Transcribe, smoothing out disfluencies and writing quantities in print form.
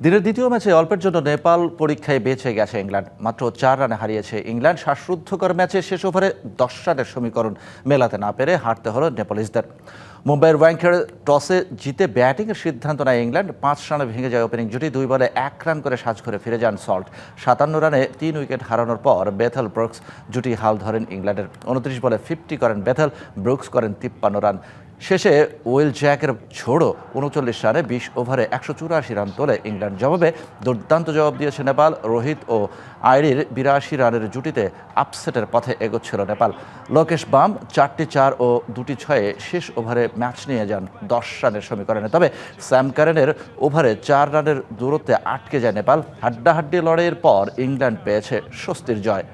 দিনের দ্বিতীয় ম্যাচে অল্পের জন্য নেপাল পরীক্ষায় বেঁচে গেছে ইংল্যান্ড। মাত্র ৪ রানে হারিয়েছে ইংল্যান্ড। শ্বাসরুদ্ধকর ম্যাচে শেষ ওভারে ১০ রানের সমীকরণ মেলাতে না পেরে হারতে হলো নেপালিসদের। মুম্বাইয়ের ওয়াংখেড়ে টসে জিতে ব্যাটিংয়ের সিদ্ধান্ত নেয় ইংল্যান্ড। ৫ রানে ভেঙে যায় ওপেনিং জুটি। ২ বলে ১ রান করে সাজঘরে ফিরে যান সল্ট। ৫৭ রানে ৩ উইকেট হারানোর পর বেথেল ব্রুকস জুটি হাল ধরেন ইংল্যান্ডের। ২৯ বলে 50 করেন বেথেল, ব্রুকস করেন ৫৩ রান। শেষে ওয়েল জ্যাকের ঝোড়ো ৩৯ রানে ২০ ওভারে ১৮৪ রান তোলে ইংল্যান্ড। জবাবে দুর্দান্ত জবাব দিয়েছে নেপাল। রোহিত ও আইরির ৮২ রানের জুটিতে আপসেটের পথে এগোচ্ছিল নেপাল। লোকেশ বাম ৪টি ৪ ও ২টি ৬-এ শেষ ওভারে ম্যাচ নিয়ে যান ১০ রানের সমীকরণে। তবে স্যাম কারেনের ওভারে ৪ রানের দূরত্বে আটকে যায় নেপাল। হাড্ডাহাড্ডি লড়াইয়ের পর ইংল্যান্ড পেয়েছে স্বস্তির জয়।